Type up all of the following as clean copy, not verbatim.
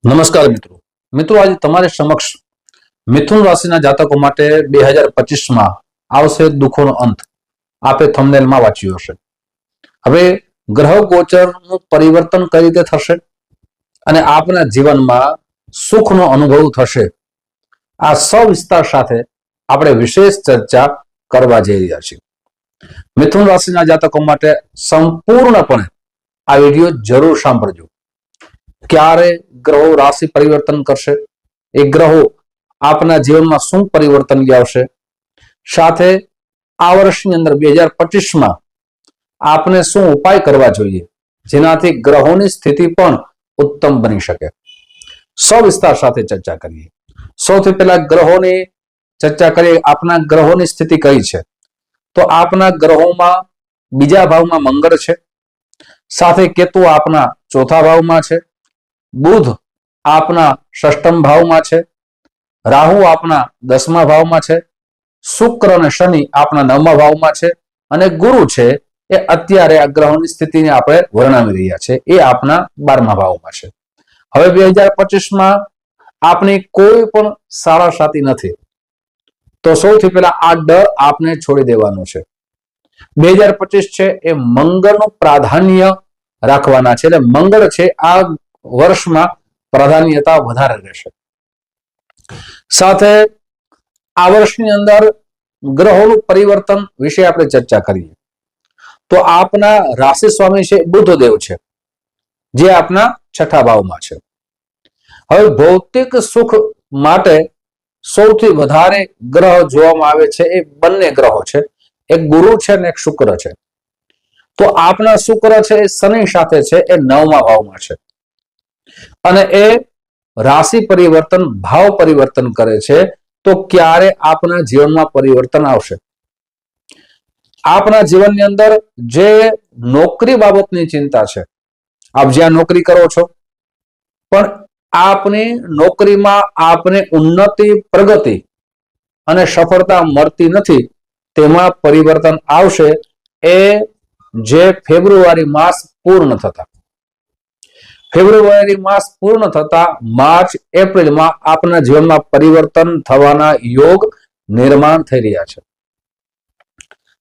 નમસ્કાર મિત્રો મિત્રો આજે તમારી સમક્ષ મિથુન રાશિના જાતકો માટે 2025માં આવશે દુઃખોનો અંત. આપે થંબનેલમાં વાંચ્યું હશે. હવે ગ્રહ ગોચરનું પરિવર્તન કઈ રીતે થશે અને આપના જીવનમાં સુખનો અનુભવ થશે, આ સવિસ્તાર સાથે આપણે વિશેષ ચર્ચા કરવા જઈ રહ્યા છીએ. મિથુન રાશિના જાતકો માટે સંપૂર્ણપણે આ વિડીયો જરૂર સાંભળજો. ક્યારે ગ્રહો રાશિ પરિવર્તન કરશે, એ ગ્રહો આપના જીવનમાં શું પરિવર્તન લાવશે, સાથે આ વર્ષની અંદર 2025માં આપને શું ઉપાય કરવા જોઈએ જેનાથી ગ્રહોની સ્થિતિ પણ ઉત્તમ બની શકે, સવિસ્તાર સાથે ચર્ચા કરીએ. સૌથી પહેલા ગ્રહોની ચર્ચા કરીએ. આપના ગ્રહોની સ્થિતિ કઈ છે? તો આપના ગ્રહોમાં બીજા ભાવમાં મંગળ છે, સાથે કેતુ આપના ચોથા ભાવમાં છે, બુધ આપના ષષ્ઠમ ભાવમાં છે, રાહુ આપના 10મા ભાવમાં છે, શુક્ર અને શનિ આપના 9મા ભાવમાં છે, અને ગુરુ છે એ અત્યારે આ ગ્રહોની સ્થિતિને આપણે વર્ણવી રહ્યા છે, એ આપના 12મા ભાવમાં છે. હવે 2025માં આપની કોઈ પણ સારા સાથી નથી, તો સૌથી પહેલા આ ડર આપને છોડી દેવાનો છે. 2025 છે એ મંગળનું પ્રાધાન્ય રાખવાના છે, એટલે મંગળ છે આ વર્ષમાં પ્રાધાન્યતા વધારે રહેશે. સાથે આ વર્ષની અંદર ગ્રહોનું પરિવર્તન વિશે આપણે ચર્ચા કરીએ તો આપના રાશિ સ્વામી છે બુધદેવ છે, જે આપના છઠ્ઠા ભાવમાં છે. હવે ભૌતિક સુખ માટે સૌથી વધારે ગ્રહ જોવામાં આવે છે એ બંને ગ્રહો છે, એક ગુરુ છે અને એક શુક્ર છે. તો આપના શુક્ર છે એ શનિ સાથે છે, એ 9મા ભાવમાં છે, અને એ રાશિ પરિવર્તન ભાવ પરિવર્તન કરે છે. તો ક્યારે આપના જીવનમાં પરિવર્તન આવશે? આપના જીવનની અંદર જે નોકરી બાબતની ચિંતા છે, આપ જ્યાં નોકરી કરો છો પણ આપની નોકરીમાં આપને ઉન્નતિ, પ્રગતિ અને સફળતા મળતી નથી, તેમાં પરિવર્તન આવશે. એ જે ફેબ્રુઆરી માસ પૂર્ણ થતા, ફેબ્રુઆરી માસ પૂર્ણ થતા માર્ચ એપ્રિલમાં આપના જીવનમાં પરિવર્તન થવાના યોગ નિર્માણ થઈ રહ્યા છે.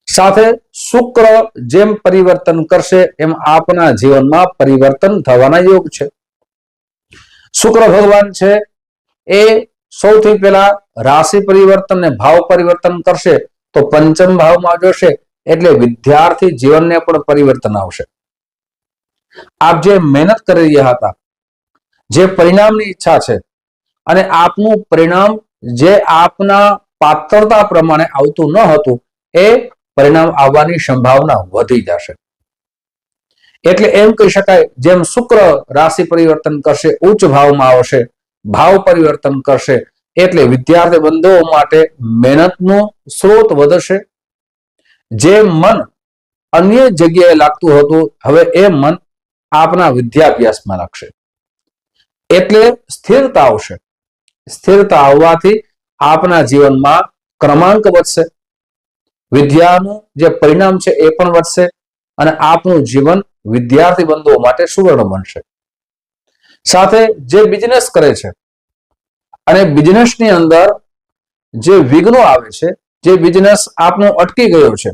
સાથે શુક્ર જેમ પરિવર્તન કરશે એમ આપના જીવનમાં પરિવર્તન થવાના યોગ છે. શુક્ર ભગવાન છે એ સૌથી પહેલા રાશિ પરિવર્તન ને ભાવ પરિવર્તન કરશે તો પંચમ ભાવમાં જશે, એટલે વિદ્યાર્થી જીવનને પણ પરિવર્તન આવશે. આપ જે મહેનત કરી રહ્યા હતા, જે પરિણામની ઈચ્છા છે, અને આપનું પરિણામ જે આપના પાત્રતા પ્રમાણે આવતું ન હતું, એ પરિણામ આવવાની સંભાવના વધી જશે. એટલે એમ કહી શકાય, જેમ શુક્ર રાશિ પરિવર્તન કરશે, ઉચ્ચ ભાવમાં આવશે, ભાવ પરિવર્તન કરશે, એટલે વિદ્યાર્થી બંધુઓ માટે મહેનતનો સ્ત્રોત વધશે. જે મન અન્ય જગ્યાએ લાગતું હતું, હવે એ મન આપના વિદ્યાભ્યાસમાં લાગશે, એટલે સ્થિરતા આવશે. સ્થિરતા આવવાથી આપના જીવનમાં ક્રમાંક વધશે, વિદ્યાનું જે પરિણામ છે એ પણ વધશે, અને આપનું જીવન વિદ્યાર્થી બંધુઓ માટે સુવર્ણ બનશે. સાથે જે બિઝનેસ કરે છે અને બિઝનેસની અંદર જે વિઘ્નો આવે છે, જે બિઝનેસ આપનો અટકી ગયો છે,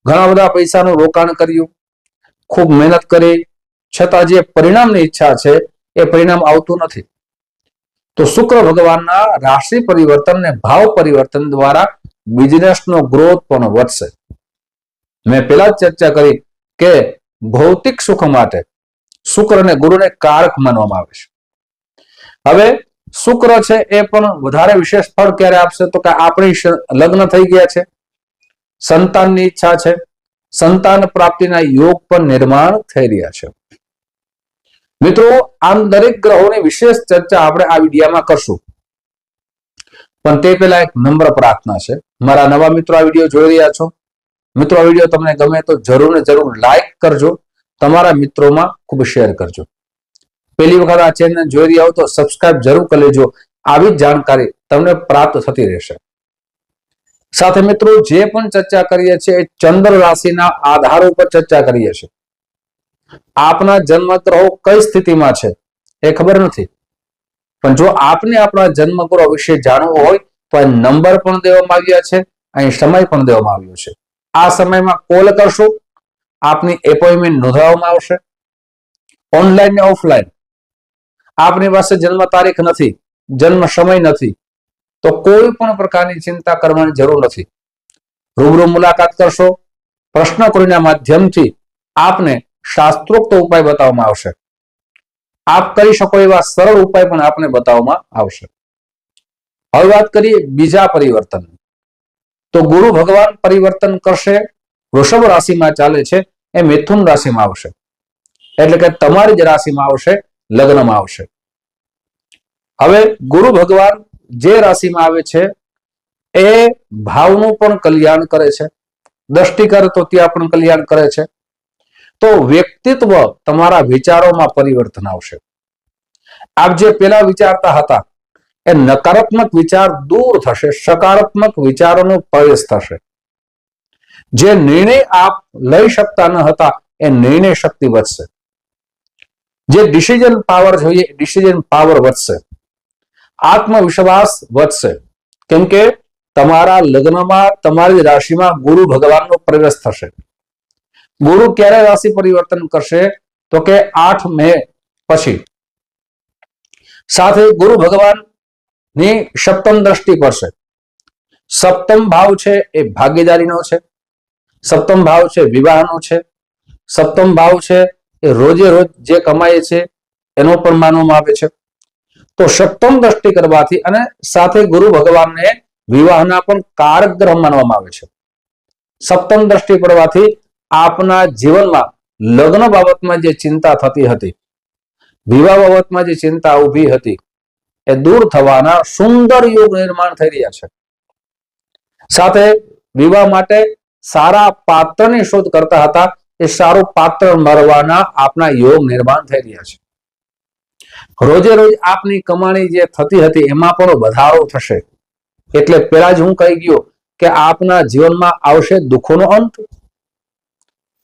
ઘણા બધા પૈસાનું રોકાણ કર્યું, ખૂબ મહેનત કરી, છતાં જે પરિણામની ઈચ્છા છે એ પરિણામ આવતું નથી, તો શુક્ર ભગવાનના રાશિ પરિવર્તન અને ભાવ પરિવર્તન દ્વારા બિઝનેસનો ગ્રોથ પણ વધશે. મેં પહેલા જ ચર્ચા કરી કે ભૌતિક સુખ માટે શુક્ર અને ગુરુને કારક માનવામાં આવે છે. હવે શુક્ર છે એ પણ વધારે વિશેષ ફળ ક્યારે આપશે? તો કે આપણી લગ્ન થઈ ગયા છે, સંતાનની ઈચ્છા છે, સંતાન પ્રાપ્તિના યોગ પણ નિર્માણ થઈ રહ્યા છે. મિત્રો, આમ દરેક ગ્રહોની વિશેષ ચર્ચા આપણે આ વિડીયોમાં કરશું, પણ તે પહેલા એક નમ્ર પ્રાર્થના છે. મારા નવા મિત્રો આ વિડીયો જોઈ રહ્યા છો, મિત્રો આ વિડીયો તમને ગમે તો જરૂર ને જરૂર લાઈક કરજો, તમારા મિત્રોમાં ખૂબ શેર કરજો. પહેલી વખત આ ચેનલ જોઈ રહ્યા હો તો સબસ્ક્રાઇબ જરૂર કરી લેજો, આવી જાણકારી તમને પ્રાપ્ત થતી રહેશે. સાથે મિત્રો, જે પણ ચર્ચા કરીએ છીએ એ ચંદ્ર રાશિના આધાર ઉપર ચર્ચા કરીએ છીએ. આપના જન્મ ગ્રહો કઈ સ્થિતિમાં છે એ ખબર નથી. પણ જો આપને આપણા જન્મગ્રહ વિશે જાણવું હોય તો અહીં નંબર પણ દેવામાં આવ્યા છે, અહીં સમય પણ દેવામાં આવ્યો છે. આ સમયમાં કોલ કરશો, આપની એપોઇન્ટમેન્ટ નોંધાવવામાં આવશે, ઓનલાઈન ને ઓફલાઈન. આપની પાસે જન્મ તારીખ નથી, જન્મ સમય નથી, તો કોઈ પણ પ્રકારની ચિંતા કરવાની જરૂર નથી. રૂબરૂ મુલાકાત કરશો, પ્રશ્ન કોઈના માધ્યમથી આપને શાસ્ત્રોક્ત ઉપાય બતાવવામાં આવશે. આપ કરી શકો એવા સરળ ઉપાય પણ આપને બતાવવામાં આવશે. હવે વાત કરીએ બીજા પરિવર્તન. તો ગુરુ ભગવાન પરિવર્તન કરશે, વૃષભ રાશિમાં ચાલે છે, એ મિથુન રાશિમાં આવશે. એટલે કે તમારી જ રાશિમાં આવશે, લગ્નમાં આવશે. હવે ગુરુ ભગવાન જે રાશિમાં આવે છે એ ભાવનું પણ કલ્યાણ કરે છે. દ્રષ્ટિ કરે તો ત્યાં પણ કલ્યાણ કરે છે. તો વ્યક્તિત્વ, તમારા વિચારોમાં પરિવર્તન આવશે. આપ જે પેલા વિચારતા હતા એ નકારાત્મક વિચાર દૂર થશે, સકારાત્મક વિચારોનો પ્રવેશ થશે. જે નિર્ણય આપ લઈ શકતા ન હતા એ નિર્ણય શક્તિ વધશે. જે ડિસિઝન પાવર જોઈએ ડિસિઝન પાવર વધશે. આત્મવિશ્વાસ વધશે. કેમ કે તમારા લગ્નમાં, તમારી રાશિમાં ગુરુ ભગવાનનો પ્રવેશ થશે. ગુરુ ક્યારે રાશિ પરિવર્તન કરશે? તો કે 8 મે પછી. સાથે ગુરુ ભગવાનની સપ્તમ દ્રષ્ટિ પડશે. સપ્તમ ભાવ છે એ ભાગીદારીનો છે, સપ્તમ ભાવ છે વિવાહનો છે, સપ્તમ ભાવ છે એ રોજે રોજ જે કમાય છે એનો પણ માનવામાં આવે છે. તો સપ્તમ દ્રષ્ટિ કરવાથી અને સાથે ગુરુ ભગવાનને વિવાહના પણ કારક ગ્રહ માનવામાં આવે છે. સપ્તમ દ્રષ્ટિ પડવાથી આપના જીવનમાં લગ્ન બાબતમાં જે ચિંતા થતી હતી, વિવાહ બાબતમાં જે ચિંતા ઊભી હતી, એ દૂર થવાના સુંદર યોગ નિર્માણ થઈ રહ્યા છે. સાથે વિવાહ માટે સારા પાત્રની શોધ કરતા હતા, એ સારું પાત્ર મળવાના આપના યોગ નિર્માણ થઈ રહ્યા છે. રોજે રોજ આપની કમાણી જે થતી હતી એમાં પણ વધારો થશે. એટલે પેલા જ હું કહી ગયો કે આપના જીવનમાં આવશે દુઃખોનો અંત,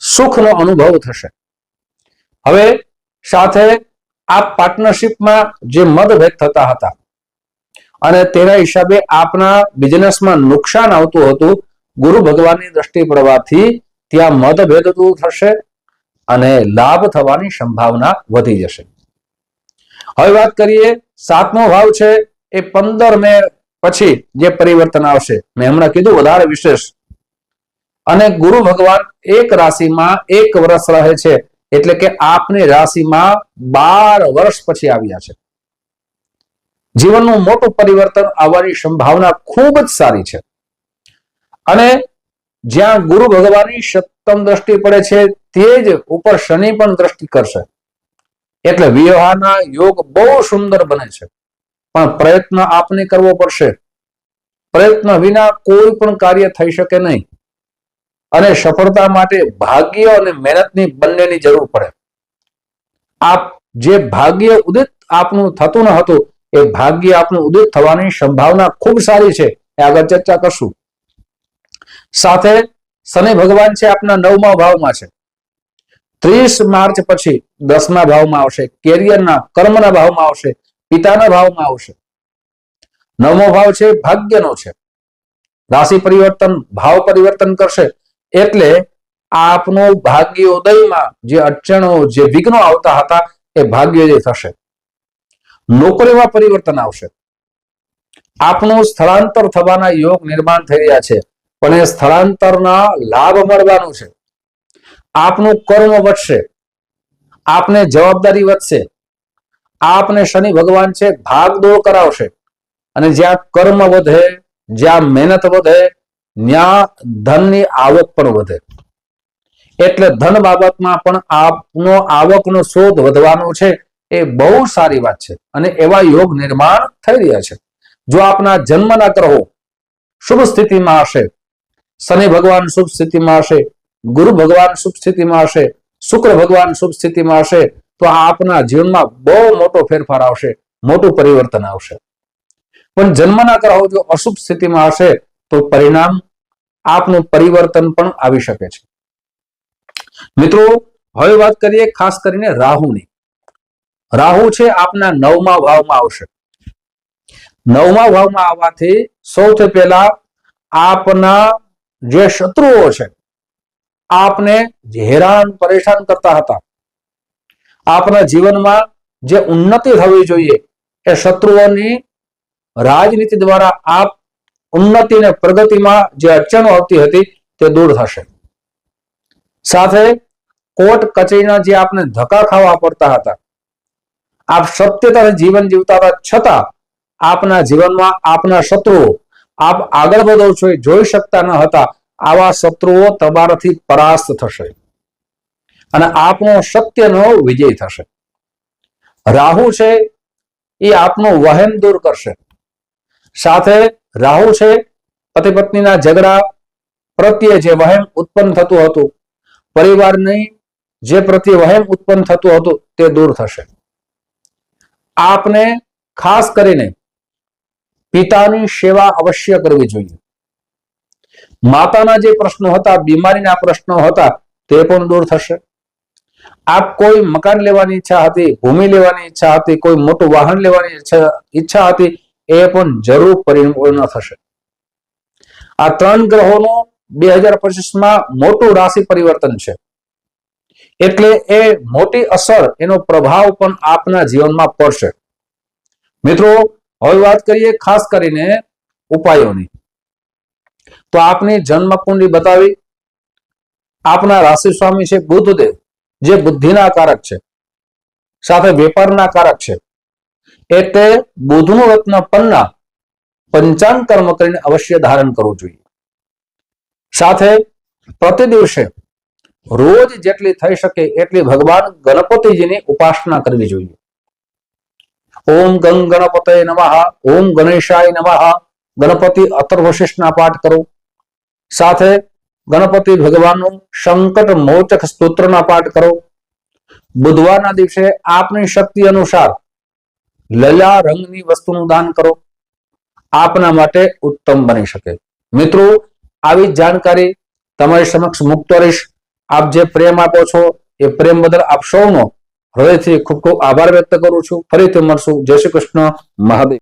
સુખનો અનુભવ થશે. હવે સાથે આપ પાર્ટનરશિપમાં જે મતભેદ થતા હતા અને તેના હિસાબે આપના બિઝનેસમાં નુકસાન આવતું હતું, ગુરુ ભગવાનની દ્રષ્ટિ પડવાથી ત્યાં મતભેદ દૂર થશે અને લાભ થવાની સંભાવના વધી જશે. હવે વાત કરીએ 7મો ભાવ છે એ 15 મે પછી જે પરિવર્તન આવશે, મેં હમણાં કીધું વધારે વિશેષ. અને ગુરુ ભગવાન એક રાશિમાં 1 વર્ષ રહે છે, એટલે કે આપની રાશિમાં 12 વર્ષ પછી આવ્યા છે. જીવનનું મોટું પરિવર્તન આવવાની સંભાવના ખૂબ જ સારી છે. અને જ્યાં ગુરુ ભગવાનની સપ્તમ દ્રષ્ટિ પડે છે તે જ ઉપર શનિ પણ દ્રષ્ટિ કરશે. એટલે વિવાહના યોગ બહુ સુંદર બને છે. પણ પ્રયત્ન આપને કરવો પડશે. પ્રયત્ન વિના કોઈ પણ કાર્ય થઈ શકે નહીં. અને સફળતા માટે ભાગ્ય અને મહેનતની બંનેની જરૂર પડે. આપ જે ભાગ્ય ઉદિત આપનું થતું ન હતું એ ભાગ્ય આપનું ઉદિત થવાની સંભાવના ખૂબ સારી છે. એ આગળ ચર્ચા કરશું. સાથે શનિ ભગવાન છે આપના 9મા ભાવમાં છે. 30 માર્ચ પછી 10મા ભાવમાં આવશે, કેરિયરના કર્મના ભાવમાં આવશે, પિતાના ભાવમાં આવશે. 9મો ભાવ છે ભાગ્યનો છે. રાશિ પરિવર્તન, ભાવ પરિવર્તન કરશે એટલે આપનો ભાગ્યોદયમાં જે અડચણો, જે વિઘ્નો આવતા હતા એ ભાગ્યોદય થશે. નોકરીમાં પરિવર્તન આવશે. આપનું સ્થળાંતર થવાના યોગ નિર્માણ થઈ રહ્યા છે, પણ એ સ્થળાંતરના લાભ મળવાનું છે. આપનું કર્મ વધશે, આપને જવાબદારી વધશે. આપને શનિ ભગવાન છે ભાગદોડ કરાવશે. અને જ્યાં કર્મ વધે, જ્યાં મહેનત વધે, ત્યાં ધનની આવક પણ વધે. એટલે ધન બાબતમાં પણ આપનો આવકનો સ્ત્રોત વધવાનો છે. એ બહુ સારી વાત છે અને એવા યોગ નિર્માણ થઈ રહ્યા છે. જો આપના જન્મના ગ્રહો શુભ સ્થિતિમાં હશે, શનિ ભગવાન શુભ સ્થિતિમાં હશે, ગુરુ ભગવાન શુભ સ્થિતિમાં હશે, શુક્ર ભગવાન શુભ સ્થિતિમાં હશે, તો આપના જીવનમાં બહુ મોટો ફેરફાર આવશે, મોટું પરિવર્તન આવશે. પણ જન્મના ગ્રહો જો અશુભ સ્થિતિમાં હશે તો પરિણામ આપનું પરિવર્તન પણ આવી શકે છે. મિત્રો હવે વાત કરીએ ખાસ કરીને રાહુની. રાહુ છે આપના 9મા ભાવમાં આવશે. 9મા ભાવમાં આવવાથી સૌથી પહેલા આપના જે શત્રુઓ છે, આપને હેરાન પરેશાન કરતા હતા, આપના જીવનમાં જે ઉન્નતિ થવી જોઈએ એ શત્રુઓની રાજનીતિ દ્વારા આપ ઉન્નતિ અને પ્રગતિમાં જે અડચણો આવતી હતી તે દૂર થશે. સાથે કોર્ટ કચેરીના જે આપને ધક્કા ખાવા પડતા હતા, આપ સત્યતાથી જીવન જીવતા હતા છતાં આપના જીવનમાં આપના શત્રુઓ આપ આગળ વધો છો એ જોઈ શકતા ન હતા, આવા શત્રુઓ તમારાથી પરાસ્ત થશે અને આપનો સત્યનો વિજય થશે. રાહુ છે એ આપનું વહેમ દૂર કરશે. સાથે રાહુ છે પતિ પત્નીના ઝઘડા પ્રત્યે જે વહેમ ઉત્પન્ન થતું હતું, પરિવારની જે પ્રત્યે વહેમ ઉત્પન્ન થતું હતું તે દૂર થશે. આપને ખાસ કરીને પિતાની સેવા અવશ્ય કરવી જોઈએ. માતાના જે પ્રશ્નો હતા, બીમારીના પ્રશ્નો હતા તે પણ દૂર થશે. આપ કોઈ મકાન લેવાની ઈચ્છા હતી, ભૂમિ લેવાની ઈચ્છા હતી, કોઈ મોટું વાહન લેવાની ઈચ્છા હતી, એ પણ જરૂર પરિપૂર્ણ થશે. આ 3 ગ્રહોનું 2025માં મોટું રાશિ પરિવર્તન છે, એટલે એ મોટી અસર, એનો પ્રભાવ પણ આપના જીવનમાં પડશે. મિત્રો, હવે વાત કરીએ ખાસ કરીને ઉપાયોની. તો આપની જન્મ કુંડળી બતાવી. આપના રાશિ સ્વામી છે બુધદેવ, જે બુદ્ધિના કારક છે, સાથે વેપારના કારક છે, એટલે બુધનું રત્ન પન્ના પંચાંગ કર્મ કરીને અવશ્ય ધારણ કરવું જોઈએ. સાથે પ્રતિ દિવસે રોજ જેટલી થઈ શકે એટલી ભગવાન ગણપતિજીની ઉપાસના કરવી જોઈએ. ઓમ ગંગ ગણપતય નમઃ, ઓમ ગણેશાય નમઃ, ગણપતિ અથર્વશીર્ષના પાઠ કરો. સાથે ગણપતિ ભગવાનનું સંકટ મોચક સ્તોત્રના પાઠ કરો. બુધવારના દિવસે આપની શક્તિ અનુસાર લીલા રંગની વસ્તુનું દાન કરો. આપના માટે ઉત્તમ બની શકે. મિત્રો, આવી જાણકારી તમારી સમક્ષ મૂકતો રહીશ. આપ જે પ્રેમ આપો છો એ પ્રેમ બદલ આપ સૌનો હૃદયથી ખૂબ ખૂબ આભાર વ્યક્ત કરું છું. ફરીથી મળશું. જય શ્રી કૃષ્ણ. મહાદેવ.